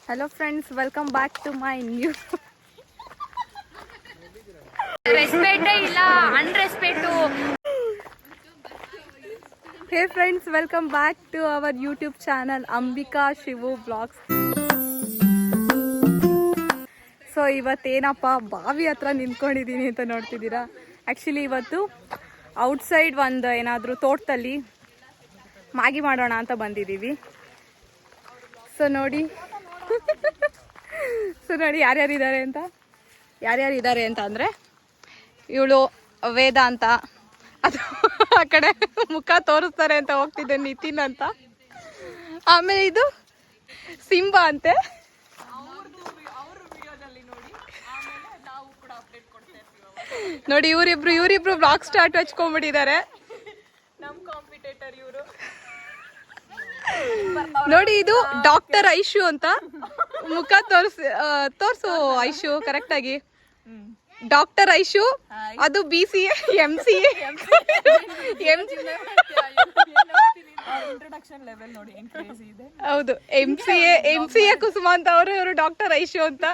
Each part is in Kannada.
Hello friends, welcome back to my new respect ಇಲ್ಲ unrespect. Hey friends, welcome back to our YouTube channel Ambika Shivu Vlogs. So ಇವತ್ತೇನಪ್ಪ ಬಾವಿ ಹತ್ರ ನಿಂತ್ಕೊಂಡಿದ್ದೀನಿ ಅಂತ ನೋಡ್ತಿದ್ದೀರಾ. ಆ್ಯಕ್ಚುಲಿ ಇವತ್ತು ಔಟ್ಸೈಡ್ ಒಂದು ಏನಾದರೂ ತೋಟದಲ್ಲಿ ಮ್ಯಾಗಿ ಮಾಡೋಣ ಅಂತ ಬಂದಿದ್ದೀವಿ. ಸೊ ನೋಡಿ ಯಾರ್ಯಾರಿದ್ದಾರೆ ಅಂತ ಅಂದರೆ ಇವಳು ವೇದ ಅಂತ, ಅದು ಆ ಕಡೆ ಮುಖ ತೋರಿಸ್ತಾರೆ ಅಂತ ಹೋಗ್ತಿದ್ದೆ ನಿತಿನ್ ಅಂತ, ಆಮೇಲೆ ಇದು ಸಿಂಬಾ ಅಂತೆ. ನೋಡಿ ಇವರಿಬ್ರು ಬ್ಲಾಗ್ ಸ್ಟಾರ್ಟ್ ಹಚ್ಕೊಂಡ್ಬಿಟ್ಟಿದ್ದಾರೆ. ನೋಡಿ ಇದು ಡಾಕ್ಟರ್ ಐಶು ಅಂತ, ಮುಖ ತೋರ್ಸು ಐಶು ಕರೆಕ್ಟ್ ಆಗಿ. ಡಾಕ್ಟರ್ ಐಶು, ಅದು BCA MCA ಹೌದು, MCA ಕುಸುಮ ಅಂತ ಅವರು, ಇವರು ಡಾಕ್ಟರ್ ಐಶು ಅಂತ.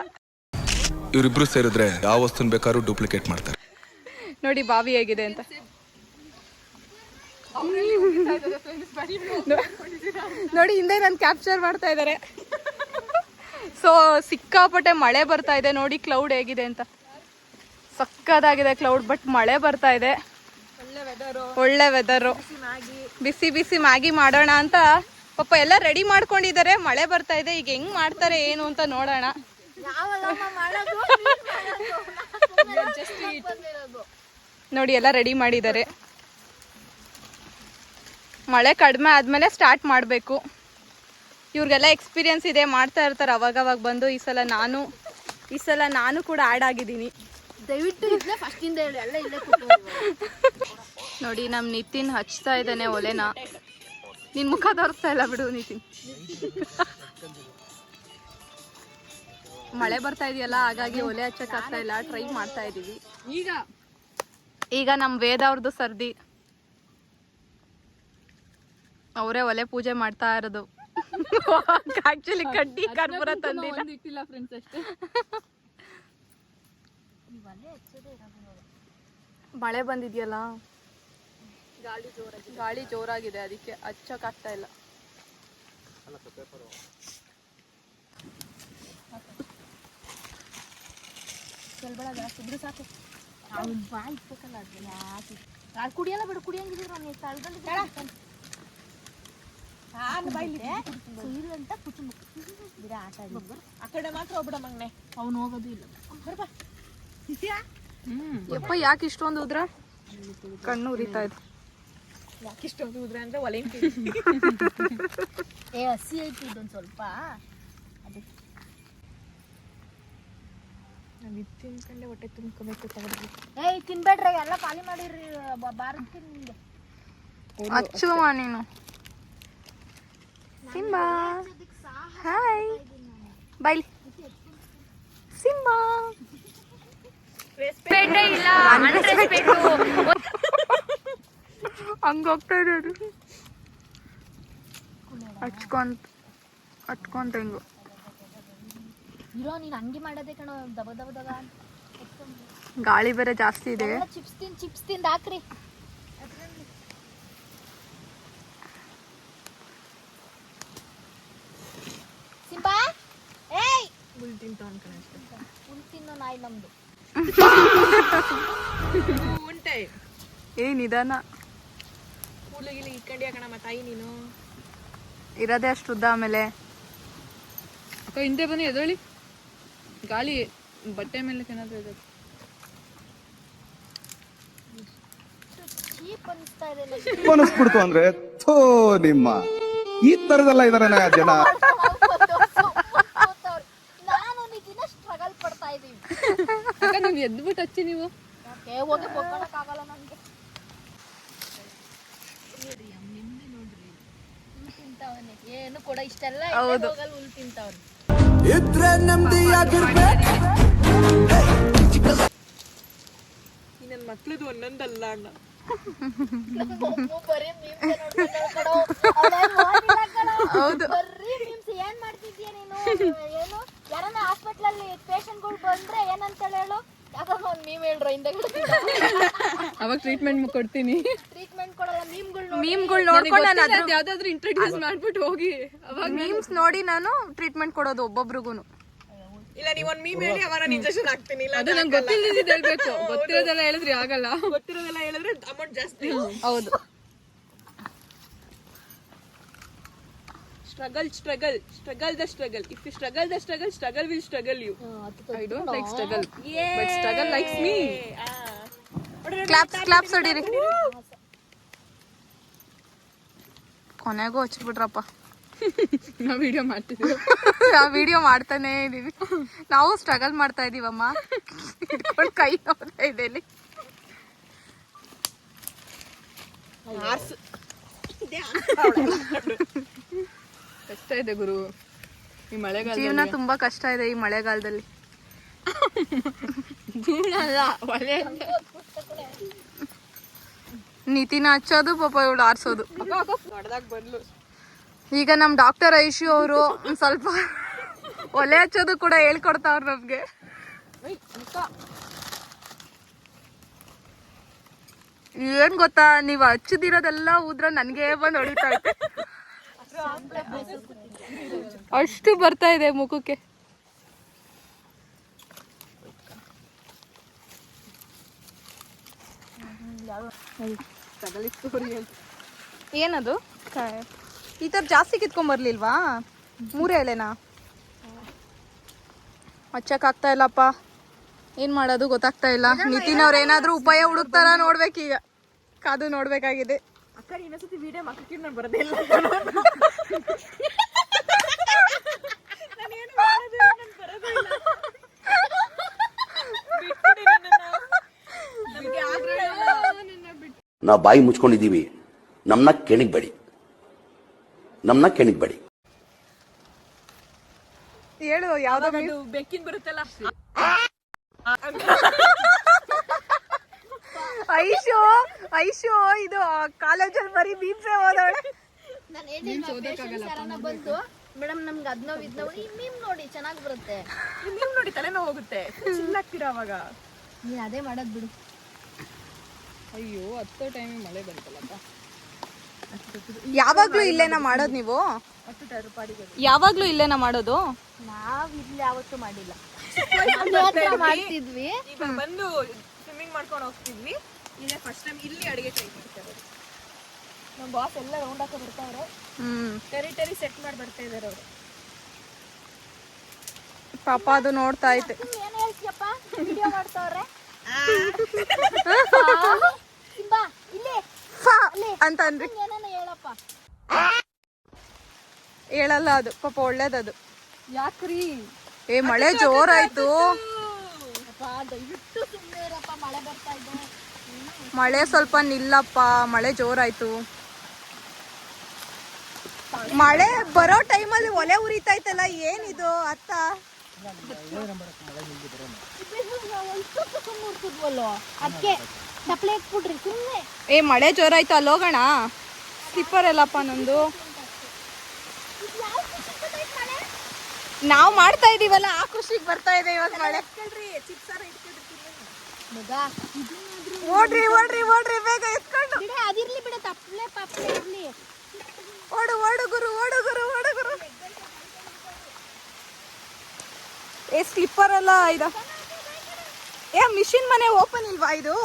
ಇವರಿಬ್ರು ಸೇರಿದ್ರೆ ಯಾವ ವಸ್ತುನ ಬೇಕಾದ್ರೂ ಡೂಪ್ಲಿಕೇಟ್ ಮಾಡ್ತಾರೆ. ನೋಡಿ ಬಾವಿ ಹೇಗಿದೆ ಅಂತ. ನೋಡಿ ಹಿಂದೆ ನಾನು ಕ್ಯಾಪ್ಚರ್ ಮಾಡ್ತಾ ಇದ್ದಾರೆ. ಸೊ ಸಿಕ್ಕಾಪಟ್ಟೆ ಮಳೆ ಬರ್ತಾ ಇದೆ. ನೋಡಿ ಕ್ಲೌಡ್ ಹೇಗಿದೆ ಅಂತ, ಸಕ್ಕದಾಗಿದೆ ಕ್ಲೌಡ್, ಬಟ್ ಮಳೆ ಬರ್ತಾ ಇದೆ. ಒಳ್ಳೆ ವೆದರು. ಬಿಸಿ ಬಿಸಿ ಮ್ಯಾಗಿ ಮಾಡೋಣ ಅಂತ ಪಾಪ ಎಲ್ಲ ರೆಡಿ ಮಾಡ್ಕೊಂಡಿದ್ದಾರೆ. ಮಳೆ ಬರ್ತಾ ಇದೆ, ಈಗ ಹೆಂಗ್ ಮಾಡ್ತಾರೆ ಏನು ಅಂತ ನೋಡೋಣ. ನೋಡಿ ಎಲ್ಲ ರೆಡಿ ಮಾಡಿದ್ದಾರೆ. ಮಳೆ ಕಡಿಮೆ ಆದ್ಮೇಲೆ ಸ್ಟಾರ್ಟ್ ಮಾಡಬೇಕು. ಇವ್ರಿಗೆಲ್ಲ ಎಕ್ಸ್ಪೀರಿಯನ್ಸ್ ಇದೆ, ಮಾಡ್ತಾ ಇರ್ತಾರೆ ಅವಾಗವಾಗ ಬಂದು. ಈ ಸಲ ನಾನು ಕೂಡ ಆ್ಯಡ್ ಆಗಿದ್ದೀನಿ. ದಯವಿಟ್ಟು ಫಸ್ಟಿಂದ ಹೇಳಿ, ಎಲ್ಲ ಇಲ್ಲೇ ನೋಡಿ ನಮ್ಮ ನಿತಿನ್ ಹಚ್ತಾ ಇದ್ದಾನೆ ಒಲೆನ. ನಿನ್ ಮುಖ ತೋರಿಸ್ತಾ ಇಲ್ಲ ಬಿಡು ನಿತಿನ್. ಮಳೆ ಬರ್ತಾ ಇದೆಯಲ್ಲ, ಹಾಗಾಗಿ ಒಲೆ ಹಚ್ಚಕ್ ಆಗ್ತಾ ಇಲ್ಲ. ಟ್ರೈ ಮಾಡ್ತಾ ಇದೀವಿ. ಈಗ ನಮ್ ವೇದ ಅವ್ರದ್ದು ಸರ್ದಿ, ಅವರೇ ಒಲೆ ಪೂಜೆ ಮಾಡ್ತಾ ಇರೋದು. ಆಕ್ಚುಲಿ ಕಡ್ಡಿ ಕರ್ಪೂರ ತಂದಿಲ್ಲ. ಮಳೆ ಬಂದಿದ್ಯಲ್ಲ, ಗಾಳಿ ಜೋರಾಗಿದೆ, ಅದಕ್ಕೆ ಹಚ್ಚಕ್ ಆಗ್ತಾ ಇಲ್ಲ. ಕುಡಿಯಲ್ಲ ಬಿಡು, ಕುಡಿಯಂಗಿದ್ರು ಆ ಕಡೆ ಮಾತ್ರ ಹೋಗ್ಬಿಡ ಮಗ್ನೆ, ಅವ್ನು ಹೋಗೋದು ಇಲ್ಲ. ಯಪ್ಪ ಯಾಕೆ ಇಷ್ಟೊಂದು ಉದ್ರ? ಕಣ್ಣು ಉರಿತಾ ಇದೆ. ಯಾಕೆ ಇಷ್ಟೊಂದು ಉದ್ರ ಅಂದ್ರೆ ಒಲೆ ಹಸಿ ಐತಿ ಇದೊಂದು ಸ್ವಲ್ಪ. ತಿನ್ಕೊಂಡೆ ಹೊಟ್ಟೆ ತುಂಬ್ಕೋಬೇಕು. ಏಯ್ ತಿನ್ಬೇಡ್ರಿ, ಎಲ್ಲ ಖಾಲಿ ಮಾಡಿರ್ರಿ. ಬಾರತ್ತೀನಿ ನಿಮ್ಗೆ ಅಚ್ಚುವ ನೀನು. Simba hi by. ಸಿಂಬಾ ಇಲ್ಲ ಹಂಗ ಹೋಗ್ತಾ ಇರೋದು. ಹಚ್ಕೊಂತ ಹಿಂಗು ಇರೋ. ನೀನ್ ಹಂಗೆ ಮಾಡೋದೇ ಕಣ, ದಬ ದಬ ದಬ. ಗಾಳಿ ಬೇರೆ ಜಾಸ್ತಿ ಇದೆ. ಚಿಪ್ಸ್ ತಿಂದ ಹಾಕ್ರಿ. ಸಿಂಬಾ ಏಯ್ ಹುಲ್ ತಿಂತಾವನ್ ಕಣ. ಹುಲ್ ತಿನ್ನೋ ನಾಯಿ ನಮ್ದು. ಉಂಟೆ ಏ ನಿಧಾನ. ಕೂದಲಿಗೆ ಇಟ್ಕೊಂಡಿ ಕಣ ತಾಯಿ ನೀನು. ಇರೋದೇ ಅಷ್ಟು ಉದ್ದ. ಆಮೇಲೆ ಅಕ್ಕ ಹಿಂದೆ ಬನ್ನಿ, ಎದೊಳಿ. ಗಾಳಿ ಬಟ್ಟೆ ಮೇಲೆ ಏನಾದ್ರು ಇದೆ. ಅನಿಸ್ಬಿಡ್ತು ಅಂದ್ರೆ ಥೋ ನಿಮ್ಮ ಈ ತರದೆಲ್ಲ ಇದಾರೆ ಜನ. ನಾನು ನಿನ್ನ ಸ್ಟ್ರಗಲ್ ಪಡ್ತಾ ಇದೀವಿ. ನೀವು ಎದ್ಬಿಟ್ಟು ಹಚ್ಚಿ. ನೀವು ಹೋಗಿ ಹೋಗಕ್ಕಾಗಲ್ಲ ನನ್ಗೆ. ಏನು ಕೂಡ ಇಷ್ಟೆಲ್ಲ ಹೋಗಲ್ಲ, ಹುಲ್ ತಿಂತಾವ್ರಿ. ನನ್ನ ಮಕ್ಳದು ಒಂದೊಂದಲ್ಲ ಅಣ್ಣ. ಬರೀ ಮೀಮ್ಸ್ ನೋಡ್ಕೊಂಡು ಹೌದು. ಬರೀ ಮೀಮ್ಸ್ ಏನ್ ಮಾಡ್ತಿದ್ಯಾ? ಹೇಳ್ತೀಯ ನೀನು? ಏನು ಯಾರನ್ನ ಹಾಸ್ಪಿಟಲ್ ಅಲ್ಲಿ ಪೇಷಂಟ್ಗಳು ಬಂದ್ರೆ ಏನಂತ ಹೇಳು? ಯಾಕಂದ್ರೆ ಒಂದ್ ಮೀಮ್ ಹೇಳ್ರ ಹಿಂದೆಗಡೆ ಅವಾಗ ಟ್ರೀಟ್ಮೆಂಟ್ ಕೊಡ್ತೀನಿ. ಟ್ರೀಟ್ಮೆಂಟ್ ಕೊಡಲ್ಲ, ಮೀಮ್ಗಳು ಮೀಮ್ಗಳು ನೋಡ್ಕೊಂಡು ನಾನು ಅದ್ರ ಯಾವ್ದಾದ್ರು ಇಂಟ್ರೊಡ್ಯೂಸ್ ಮಾಡ್ಬಿಟ್ಟು ಹೋಗಿ. ಅವಾಗ ಮೀಮ್ಸ್ ನೋಡಿ ನಾನು ಟ್ರೀಟ್ಮೆಂಟ್ ಕೊಡೋದು ಒಬ್ಬೊಬ್ರಿಗೂ. ಇಲ್ಲ ನೀವೊಂದ್ ಮೀಮ್ ಹೇಳಿ ಅವಾಗ ಇಂಜೆಕ್ಷನ್ ಹಾಕ್ತೀನಿ. ಇಲ್ಲ ಅದು ನಂಗೆ ಗೊತ್ತಿಲ್ಲದಿದ್ದು ಹೇಳ್ಬೇಕು. ಗೊತ್ತಿರೋದೆಲ್ಲ ಹೇಳಿದ್ರೆ ಆಗಲ್ಲ. ಗೊತ್ತಿರೋದೆಲ್ಲ ಹೇಳಿದ್ರೆ ಅಮೌಂಟ್ ಜಾಸ್ತಿ. ಹೌದು. Struggle the struggle. If you struggle the struggle will struggle you. I don't like struggle. But struggle likes me. Claps ಹೊಡೀರಿ. ಕೊನೆಗೂ ಹಚ್ಬಿಟ್ರಪ್ಪ. ನಾವು ವಿಡಿಯೋ ಮಾಡ್ತಿದ್ದೀವಿ. ನಾವು ವಿಡಿಯೋ ಮಾಡ್ತಾನೆ ಇದೀವಿ. ನಾವು ಸ್ಟ್ರಗಲ್ ಮಾಡ್ತಾ ಇದೀವಮ್ಮ. ಇಟ್ಕೊಂಡು ಕೈ ನೋಡ್ತಾ ಇದೆ ಇಲ್ಲಿ. ಕಷ್ಟ ಇದೆ ಗುರು ಈ ಮಳೆಗಾಲ. ಜೀವನ ತುಂಬಾ ಕಷ್ಟ ಇದೆ ಈ ಮಳೆಗಾಲದಲ್ಲಿ. ನೀತಿನ ಹಚ್ಚೋದು, ಪಾಪ ಇವಳು ಆರ್ಸೋದು. ದೊಡ್ಡದಾಗ ಬಂದ್ಲು. ಈಗ ನಮ್ ಡಾಕ್ಟರ್ ಐಶು ಅವರು ಸ್ವಲ್ಪ ಒಲೆ ಹಚ್ಚೋದು ಕೂಡ ಹೇಳ್ಕೊಡ್ತಾವ್ರ ನಮ್ಗೆ. ಏನ್ ಗೊತ್ತಾ, ನೀವ್ ಹಚ್ಚದಿರೋದೆಲ್ಲ ಊದ್ರ ನನ್ಗೆ ಬಂದ್ ಹೊಡಿತಾ ಐತೆ. ಅಷ್ಟು ಬರ್ತಾ ಇದೆ ಮುಖಕ್ಕೆ. ಏನದು ಈ ತರ ಜಾಸ್ತಿ ಕಿತ್ಕೊಂಡ್ ಬರ್ಲಿಲ್ವಾ? 3 ಎಲೆನಾ? ಹಚ್ಚಕ್ ಆಗ್ತಾ ಇಲ್ಲಪ್ಪ. ಏನ್ ಮಾಡೋದು ಗೊತ್ತಾಗ್ತಾ ಇಲ್ಲ. ನಿತಿನ್ ಅವ್ರ ಏನಾದ್ರೂ ಉಪಾಯ ಹುಡುಕ್ತಾರ ನೋಡ್ಬೇಕೀಗ. ಕಾದು ನೋಡ್ಬೇಕಾಗಿದೆ. ಅಕ್ಕ ಇನ್ನೊಂದ್ಸತಿ ವಿಡಿಯೋ ಮಕ್ಕಕ್ಕೆ ನಾನು ಬರೋದೇ ಇಲ್ಲ. ನಾವು ಬಾಯಿ ಮುಚ್ಕೊಂಡಿದ್ದೀವಿ, ನಮ್ಮನ್ನ ಕೆಣಿಗ್ಬೇಡಿ. ಹೇಳು ಯಾವ್ದೋ ಬೆಕ್ಕಿನ ಬರುತ್ತಲ್ಲ. ಐಶು ಇದು ಕಾಲೇಜಲ್ಲಿ ಬರೀ ಬೀಮ್ಸೆ ಹೋದವಳೆ. ನಾನು ಬಂದು ಮೇಡಮ್ ನಮ್ಗೆ ಅದ್ನೋವು ಇದ್ನೋವು ಈ ಮೀಮ್ ನೋಡಿ ಚೆನ್ನಾಗಿ ಬರುತ್ತೆ. ನೀವು ನೋಡಿ ತಲೆನೋವು ಹೋಗುತ್ತೆ. ಸುಮ್ಮನಾಗ್ತೀರಾ ಅವಾಗ. ನೀನ್ ಅದೇ ಮಾಡೋದ್ ಬಿಡು. ಅಯ್ಯೋ ಹತ್ತೋ ಟೈಮಿಗೆ ಮಳೆ ಬಂತಲ್ಲಪ್ಪ. ಯಾವಾಗ್ಲೂ ಇಲ್ಲೇನಾ ಮಾಡೋದು ನೀವು? ಯಾವಾಗ್ಲೂ ಇಲ್ಲೇನಾ ಮಾಡೋದು? ನಾವ್ ಇಲ್ಲಿ ಯಾವತ್ತೂ ಮಾಡಿಲ್ಲ. ಮಾಡ್ತಿದ್ವಿ. ಈಗ ಬಂದು ಸ್ವಿಮ್ಮಿಂಗ್ ಮಾಡ್ಕೊಂಡು ಹೋಗ್ತಿದ್ವಿ. ಇಲ್ಲೇ ಫಸ್ಟ್ ಟೈಮ್ ಇಲ್ಲಿ ಅಡಿಗೆ ಟ್ರೈ ಮಾಡ್ತಾರೆ. ನಮ್ಮ ಬಾಸ್ ಎಲ್ಲ ರೌಂಡ್ ಹಾಕೋ ಬರ್ತಾವ್ರೆ. ಟೆರಿಟರಿ ಸೆಟ್ ಮಾಡಿ ಬರ್ತಾ ಇದಾರೆ ಅವರು. ಪಾಪ ಅದು ನೋಡ್ತಾ ಐತೆ. ಏನ್ ಹೇಳ್ತೀಯಪ್ಪ? ವಿಡಿಯೋ ಮಾಡ್ತಾವ್ರೆ. ಬಾ ಇಲ್ಲಿ ಅಂತ ಅಂದ್ರಿ. ಏನಾನ ಹೇಳಪ್ಪ. ಹೇಳಲ್ಲ ಅದು, ಪಾಪ ಒಳ್ಳೇದದು. ಯಾಕ್ರಿ? ಏ ಮಳೆ ಜೋರಾಯ್ತು. ದಯವಿಟ್ಟು ಸುಮ್ಮನೆ ಇರಪ್ಪ, ಮಳೆ ಬರ್ತಾ ಇದೆ. ಮಳೆ ಸ್ವಲ್ಪ ನಿಲ್ಲಪ್ಪ, ಮಳೆ ಜೋರಾಯ್ತು. ಮಳೆ ಬರೋ ಟೈಮಲ್ಲಿ ಒಲೆ ಉರಿತೈತಲ್ಲ, ಏನಿದು ಅತ್ತ? ಅದಕ್ಕೆ ಚಪ್ಪಲಿ ಹಾಕ್ಬಿಡ್ರಿ ಸುಮ್ಮನೆ. ಏ ಮಳೆ ಜೋರಾಯ್ತು, ಅಲ್ಲಿ ಹೋಗೋಣ. ಸ್ಲಿಪ್ಪರ್ ಎಲ್ಲಪ್ಪ ನಂದು. ನಾವು ಮಾಡ್ತಾ ಇದೀವಲ್ಲ ಆ ಖುಷಿಗೆ ಬರ್ತಾ ಇದೆ ಇವಾಗ ಮಳೆ. ಓಡ್ರಿ ಓಡ್ರಿ ಓಡ್ರಿ ಬೇಗ ಎತ್ಕೊಂಡು. ಅದಿರ್ಲಿ ಬಿಡ, ತಪ್ಪಲೆ ಪಾಪಲೆ ಇರ್ಲಿ. ಓಡು ಓಡು ಗುರು, ಓಡು ಗುರು, ಓಡು ಗುರು. ಏ ಸ್ಲಿಪ್ಪರ್ ಅಲ್ಲ ಇದು. ಏ ಮಿಷಿನ್ ಮನೆ ಓಪನ್ ಇಲ್ವಾ ಇದು?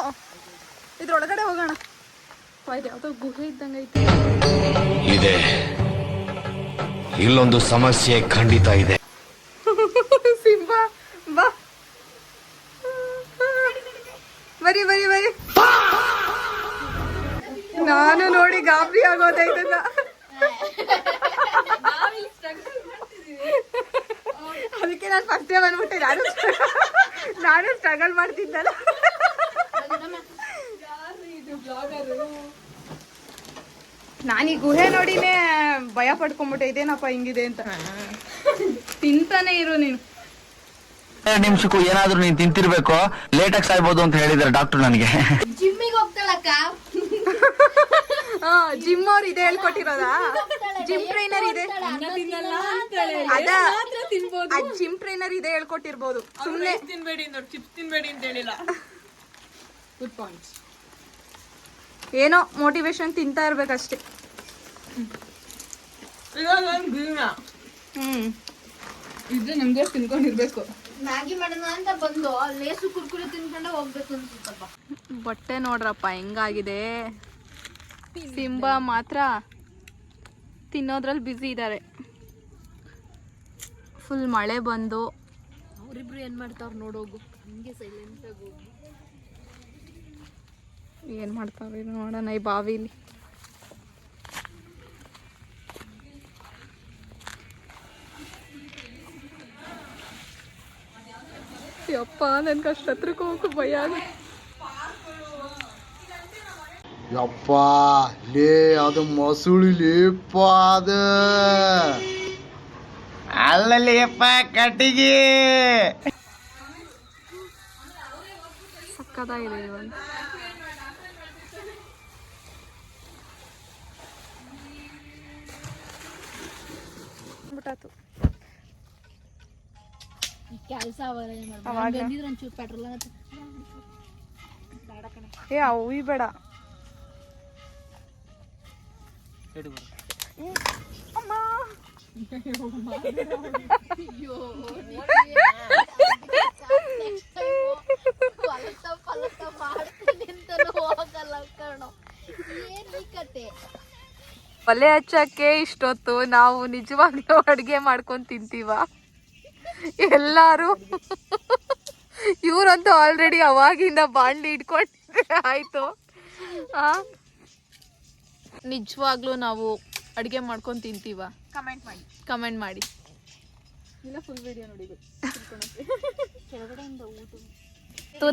ಇದ್ರೊಳಗಡೆ ಹೋಗೋಣ. ಯಾವ್ದೋ ಗುಹೆ ಇದ್ದಂಗೈತೆ. ಇದೆ, ಇಲ್ಲೊಂದು ಸಮಸ್ಯೆ ಖಂಡಿತ ಇದೆ. ಸಿಂಬಾ ಬಾ, ಬರಿ ಬರಿ ಬರಿ. ನಾನು ನೋಡಿ ಗಾಬರಿ ಆಗೋದೆ ಇದನ್ನ. ಅದಕ್ಕೆ ನಾನು ಫಸ್ಟ್ ಡೇ ಬಂದ್ಬಿಟ್ಟೆ. ನಾನು ಸ್ಟ್ರಗಲ್ ಮಾಡ್ತಿದ್ದಲ್ಲ. ನಾನು ಈ ಗುಹೆ ನೋಡಿನೇ ಭಯ ಪಡ್ಕೊಂಡ್ಬಿಟ್ಟೆ, ಇದೇನಪ್ಪ ಹಿಂಗಿದೆ ಅಂತ. ತಿಂತಾನೆ ಇರು ನೀನು. 2 ನಿಮಿಷಕ್ಕೂ ಏನಾದ್ರೂ ನೀನ್ ತಿಂತಿರ್ಬೇಕು, ಲೇಟಾಗಿ ಸಾಯ್ಬೋದು ಅಂತ ಹೇಳಿದಾರೆ ಡಾಕ್ಟರ್ ನನಗೆ. ಜಿಮ್ಮಿಗೆ ಹೋಗ್ತಾಳಕ್ಕ. ಜಿಮ್ ಅವ್ರು ಇದೆ ಹೇಳ್ಕೊಟ್ಟಿರೋದಾ? ಜಿಮ್ ಟ್ರೈನರ್ ಇದೆ ಅದ ಜಿಮ್ ಟ್ರೈನರ್ ಇದೆ ಹೇಳ್ಕೊಟ್ಟಿರ್ಬೋದು. ಸುಮ್ನೆ ತಿನ್ಬೇಡಿ ನೋಡಿ, ಚಿಪ್ಸ್ ತಿನ್ಬೇಡಿ ಅಂತ ಹೇಳಿಲ್ಲ. Good point. ಏನೋ ಮೋಟಿವೇಶನ್ ತಿಂತಾ ಇರ್ಬೇಕಷ್ಟೇ. ಇದ್ರೆ ನಮ್ಗೆ ತಿನ್ಕೊಂಡಿರ್ಬೇಕು. ಮ್ಯಾಗಿ ಮಾಡೋಣ ಅಂತ ಬಂದು ಲೇಸು ಕುರ್ಕುರಿ ತಿನ್ಕೊಂಡೆ ಹೋಗ್ಬೇಕು ಅನ್ಸುತ್ತಪ್ಪ. ಬಟ್ಟೆ ನೋಡ್ರಪ್ಪ ಹೆಂಗಾಗಿದೆ. ಸಿಂಬಾ ಮಾತ್ರ ತಿನ್ನೋದ್ರಲ್ಲಿ ಬ್ಯುಸಿ ಇದ್ದಾರೆ. ಫುಲ್ ಮಳೆ ಬಂದು ಅವ್ರಿಬ್ರು ಏನ್ ಮಾಡ್ತಾವ್ರ ನೋಡೋಗು, ಹಂಗೆ ಸೈಲೆಂಟ್ ಆಗಿ ಹೋಗು. ಏನ್ ಮಾಡ್ತಾವ್ರಿ ನೋಡೋಣ ಈ ಬಾವಿಲಿ. ಯಪ್ಪ ನನ್ಗೆ ಅಷ್ಟು ಹತ್ರಕ್ಕೆ ಹೋಗು ಭಯ ಆಗುತ್ತೆ. ಯಪ್ಪ ಲೇ ಅದು ಮಸುಳಿ ಲೇಪ ಅದ ಅಲ್ಲಲೇಪ ಕಟ್ಟಿಗೆ ಸಕ್ಕದಾಗಿದೆ ಇವಾಗ. ಕೆಲಸ ಬಂದಿದ್ರೆ ಒಂಚೂರು ಪೆಟ್ರೋಲ್ ಏ ಅವು ಬೇಡ. ಒಲೆ ಹಚ್ಚಕ್ಕೆ ಇಷ್ಟೊತ್ತು ನಾವು ನಿಜವಾಗ್ಲೂ ಅಡ್ಗೆ ಮಾಡ್ಕೊಂಡು ತಿಂತೀವ ಎಲ್ಲಾರು? ಇವ್ರಂತೂ ಆಲ್ರೆಡಿ ಅವಾಗಿಂದ ಬಾಂಡ್ಲಿ ಇಟ್ಕೊಂಡ್ರೆ ಆಯ್ತು. ನಿಜವಾಗ್ಲೂ ನಾವು ಅಡ್ಗೆ ಮಾಡ್ಕೊಂಡು ತಿಂತೀವ? ಕಮೆಂಟ್ ಮಾಡಿ. ಇಲ್ಲ ಫುಲ್ ವಿಡಿಯೋ ನೋಡಿ.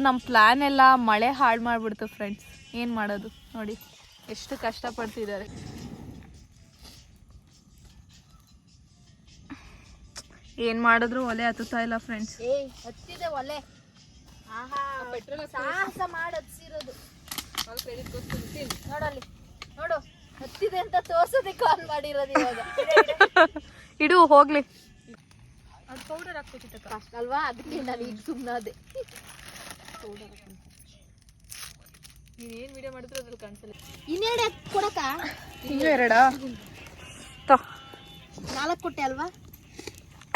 ನಮ್ಮ ಪ್ಲಾನ್ ಎಲ್ಲ ಮಳೆ ಹಾಳು ಮಾಡ್ಬಿಡ್ತು ಫ್ರೆಂಡ್ಸ್. ಏನು ಮಾಡೋದು ನೋಡಿ ಎಷ್ಟು ಕಷ್ಟಪಡ್ತಿದ್ದಾರೆ. ಏನ್ ಮಾಡಿದ್ರು ಒಲೆ ಹತ್ತುತ್ತಾ ಇಲ್ಲ ಫ್ರೆಂಡ್ಸ್. ಹತ್ತಿದೆ ಒಲೆ. ಸಾಹಸ ಮಾಡಿ ಹಚ್ಚಿರೋದು ನೋಡಲ್ಲಿ, ನೋಡು ಹತ್ತಿದೆ ಅಂತ ತೋರ್ಸೋದಕ್ಕೆ ಕಾಲ್ ಮಾಡಿರೋದು ಇವಾಗ. ಇಡು ಹೋಗ್ಲಿ. ಅದು ಪೌಡರ್ ಹಾಕ್ಬೇಕಿತ್ತ ಅಲ್ವಾ, ಅದಕ್ಕೆ ನಾನು ಈಗ ಸುಮ್ಮನಾದೆ. ನೀನೇನ್ ವಿಡಿಯೋ ಮಾಡಿದ್ರು ಅದ್ರಲ್ಲಿ ಕಾಣಿಸಲ್ಲ. ಇನ್ನೆರಡು ಕೊಡಕ? ಇನ್ನೂ ಎರಡಾ? 4 ಕೊಟ್ಟೆ ಅಲ್ವಾ?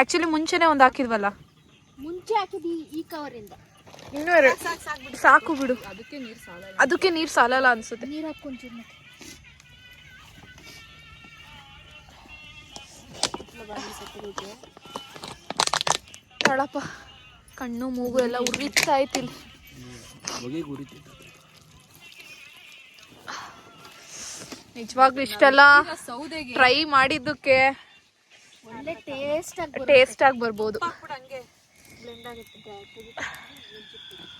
ಆಕ್ಚುಲಿ ಮುಂಚೆನೆ ಒಂದು ಹಾಕಿದ್ವಲ್ಲ. ಮುಂಚೆ ಹಾಕಿದಿ ಈ ಕವರಿಂದ. ಇನ್ನೂ ಎರಡು ಸಾಕು ಬಿಡು. ಅದಕ್ಕೆ ನೀರು ಸಾಲಲ್ಲ ಅನ್ಸುತ್ತೆ. ನೀರು ಹಾಕೊಂಚೂರು ನೋಡಪ್ಪ, ಕಣ್ಣು ಮೂಗು ಎಲ್ಲ ಉರಿತಾ ಐತಿಲ್ಲ. ನಿಜವಾಗ್ಲೂ ಇಷ್ಟೆಲ್ಲ ಟ್ರೈ ಮಾಡಿದ್ದಕ್ಕೆ ಒಳ್ಳೆ ಟೇಸ್ಟ್ ಆಗಿ ಬರ್ಬೋದು.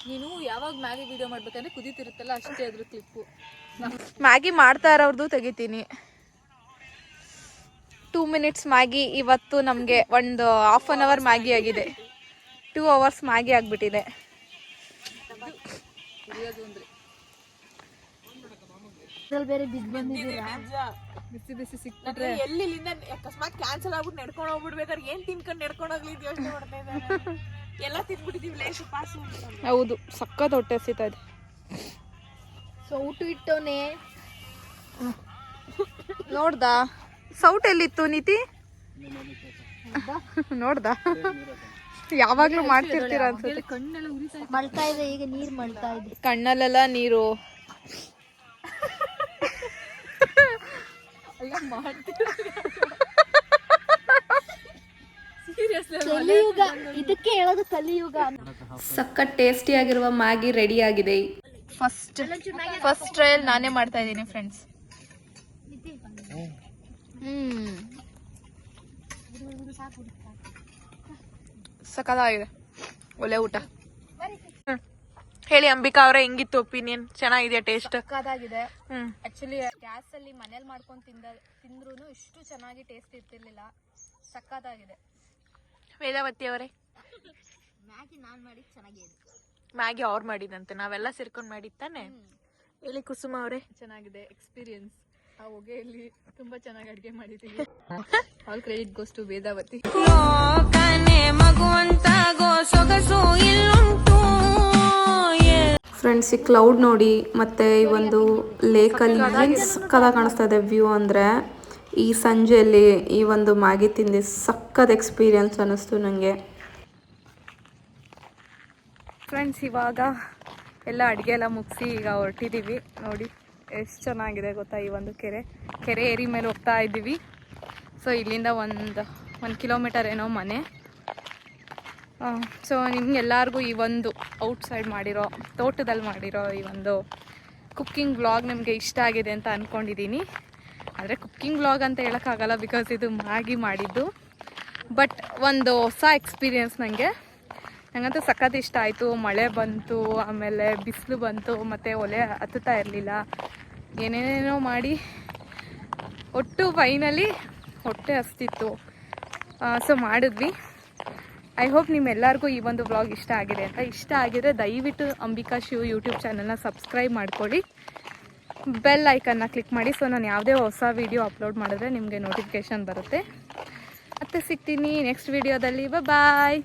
ನೀನು ಯಾವಾಗ ಮ್ಯಾಗಿ ವಿಡಿಯೋ ಮಾಡ್ಬೇಕಂದ್ರೆ ಕುದೀತಿರುತ್ತಲ್ಲ ಅಷ್ಟೇ ಅದ್ರ ಕ್ಲಿಪ್ಪು. ಮ್ಯಾಗಿ ಮಾಡ್ತಾ ಇರೋರ್ದು ತೆಗಿತೀನಿ. 2 ಮಿನಿಟ್ಸ್ ಮ್ಯಾಗಿ ಇವತ್ತು ನಮಗೆ ಒಂದು ½ ಅನ್ ಅವರ್ ಮ್ಯಾಗಿ ಆಗಿದೆ. 2 ಅವರ್ಸ್ ಮ್ಯಾಗಿ ಆಗಿಬಿಟ್ಟಿದೆ. ಬೇರೆ ಬಿದ್ದು ಬಂದಿದ್ದೀರಾ? ಬಿಸಿ ಬಿಸಿ ಸಿಕ್ಬಿಟ್ರೆ ಎಲ್ಲಿ ಇಲ್ಲಿಂದ ಅಕಸ್ಮಾತ್ ಕ್ಯಾನ್ಸಲ್ ಆಗ್ಬಿಟ್ಟು ನಡ್ಕೊಂಡು ಹೋಗ್ಬಿಡ್ಬೇಕಾದ್ರೆ ಏನ್ ತಿನ್ಕೊಂಡು ನಡ್ಕೊಂಡು ಹೋಗ್ಲಿ ಯೋಚನೆ ಮಾಡ್ತಾ ಇದ್ದಾರೆ. ಎಲ್ಲ ತಿನ್ಬಿಟ್ಟಿದೀವಿ ಲೇಸು ಪಾಸು. ಹೌದು, ಸಕ್ಕತ್ ಹೊಟ್ಟೆ ಹಸಿತಾ ಇದೆ. ಸೌಟು ಇಟ್ಟವನೇ ನೋಡ್ದಾ ಸೌಟ್ ಎಲ್ಲಿತ್ತು ನೀತಿ? ನೋಡ್ದಾ? ಯಾವಾಗ್ಲೂ ಮಾಡ್ತಿರ್ತೀರ ಅನ್ಸುತ್ತೆ. ಕಣ್ಣೆಲ್ಲ ಉರಿತಾ ಮಳ್ತಾ ಇದೆ, ಈಗ ನೀರು ಮಳ್ತಾ ಇದೆ ಕಣ್ಣಲ್ಲೆಲ್ಲ ನೀರು. ಕಲಿಯುಗ, ಇದಕ್ಕೆ ಹೇಳೋದು ಕಲಿಯುಗ. ಸಕ್ಕತ್ ಟೇಸ್ಟಿ ಆಗಿರುವ ಮ್ಯಾಗಿ ರೆಡಿ ಆಗಿದೆ. ಫಸ್ಟ್ ಟ್ರಯಲ್ ನಾನೇ ಮಾಡ್ತಾ ಇದ್ದೀನಿ ಫ್ರೆಂಡ್ಸ್. ಸಕ್ಕತ್ತಾಗಿದೆ, ಒಳ್ಳೆ ಊಟ. ಹೇಳಿ ಅಂಬಿಕಾ ಅವರೇ, ಹೆಂಗಿತ್ತು ಒಪಿನಿಯನ್? ಚೆನ್ನಾಗಿದೆಯಾ ಟೇಸ್ಟ್? ಸಕ್ಕತ್ತಾಗಿದೆ. ಆಕ್ಚುಲಿ ಗ್ಯಾಸ್ ಅಲ್ಲಿ ಮನೇಲಿ ಮಾಡ್ಕೊಂಡು ತಿಂದ್ರೂ ಇಷ್ಟು ಚೆನ್ನಾಗಿ ಟೇಸ್ಟ್ ಇರ್ತಿರ್ಲಿಲ್ಲ. ಸಕ್ಕತ್ತಾಗಿದೆ. ವೇದಾವತಿ ಅವರೇ, ಮ್ಯಾಗಿ ನಾನ್ ಮಾಡಿದ್ ಚೆನ್ನಾಗಿದೆ. ಮ್ಯಾಗಿ ಅವ್ರು ಮಾಡಿದಂತೆ, ನಾವೆಲ್ಲ ಸೇರ್ಕೊಂಡು ಮಾಡಿದ್ ತಾನೆ? ಹೇಳಿ ಕುಸುಮ ಅವರೇ. ಚೆನ್ನಾಗಿದೆ ಎಕ್ಸ್ಪೀರಿಯನ್ಸ್. ಆ ಹೊಗೆಯಲ್ಲಿ ತುಂಬಾ ಚೆನ್ನಾಗಿ ಅಡುಗೆ ಮಾಡಿದ್ದೀವಿ. All credit goes to Vedavathi. Friends, ಈ ಕ್ಲೌಡ್ ನೋಡಿ, ಮತ್ತೆ ಈ ಒಂದು ಲೇಕಲ್ಲಿ ಏನು ಸಕ್ಕದಾಗಿ ಕಾಣಿಸ್ತಾ ಇದೆ ವ್ಯೂ ಅಂದರೆ, ಈ ಸಂಜೆಯಲ್ಲಿ ಈ ಒಂದು ಮ್ಯಾಗಿ ತಿಂದು ಸಕ್ಕದ ಎಕ್ಸ್ಪೀರಿಯನ್ಸ್ ಅನ್ನಿಸ್ತು ನನಗೆ. ಫ್ರೆಂಡ್ಸ್, ಇವಾಗ ಎಲ್ಲ ಅಡುಗೆ ಎಲ್ಲ ಮುಗಿಸಿ ಈಗ ಹೊರಟಿದ್ದೀವಿ. ನೋಡಿ ಎಷ್ಟು ಚೆನ್ನಾಗಿದೆ ಗೊತ್ತಾ ಈ ಒಂದು ಕೆರೆ ಏರಿ ಮೇಲೆ ಹೋಗ್ತಾ ಇದ್ದೀವಿ. ಸೊ ಇಲ್ಲಿಂದ ಒಂದು ಕಿಲೋಮೀಟರ್ ಏನೋ ಮನೆ. ಸೊ ನಿಮ್ಗೆಲ್ಲರಿಗೂ ಈ ಒಂದು ಔಟ್ಸೈಡ್ ಮಾಡಿರೋ, ತೋಟದಲ್ಲಿ ಮಾಡಿರೋ ಈ ಒಂದು ಕುಕ್ಕಿಂಗ್ ವ್ಲಾಗ್ ನಿಮಗೆ ಇಷ್ಟ ಆಗಿದೆ ಅಂತ ಅಂದ್ಕೊಂಡಿದ್ದೀನಿ. ಆದರೆ ಕುಕ್ಕಿಂಗ್ ವ್ಲಾಗ್ ಅಂತ ಹೇಳೋಕ್ಕಾಗಲ್ಲ, ಬಿಕಾಸ್ ಇದು ಮ್ಯಾಗಿ ಮಾಡಿದ್ದು. ಬಟ್ ಒಂದು ಹೊಸ ಎಕ್ಸ್ಪೀರಿಯನ್ಸ್ ನನಗಂತೂ ಸಖತ್ ಇಷ್ಟ ಆಯಿತು. ಮಳೆ ಬಂತು, ಆಮೇಲೆ ಬಿಸಿಲು ಬಂತು, ಮತ್ತು ಒಲೆ ಹತ್ತುತ್ತಾ ಇರಲಿಲ್ಲ, ಏನೇನೇನೋ ಮಾಡಿ ಒಟ್ಟು ಫೈನಲಿ ಹೊಟ್ಟೆ ಹಸ್ತಿತ್ತು. ಸೊ ಮಾಡಿದ್ವಿ. ಐ ಹೋಪ್ ನಿಮ್ಮೆಲ್ಲರಿಗೂ ಈ ಒಂದು ವ್ಲಾಗ್ ಇಷ್ಟ ಆಗಿದೆ ಅಂತ. ಇಷ್ಟ ಆಗಿದ್ರೆ ದಯವಿಟ್ಟು ಅಂಬಿಕಾ ಶಿವ್ ಯೂಟ್ಯೂಬ್ ಚಾನಲ್ನ ಸಬ್ಸ್ಕ್ರೈಬ್ ಮಾಡ್ಕೊಳ್ಳಿ, ಬೆಲ್ ಐಕನ್ನ ಕ್ಲಿಕ್ ಮಾಡಿ. ಸೊ ನಾನು ಯಾವುದೇ ಹೊಸ ವೀಡಿಯೋ ಅಪ್ಲೋಡ್ ಮಾಡಿದ್ರೆ ನಿಮಗೆ ನೋಟಿಫಿಕೇಷನ್ ಬರುತ್ತೆ. ಮತ್ತೆ ಸಿಗ್ತೀನಿ ನೆಕ್ಸ್ಟ್ ವೀಡಿಯೋದಲ್ಲಿ. ಬಾಯ್.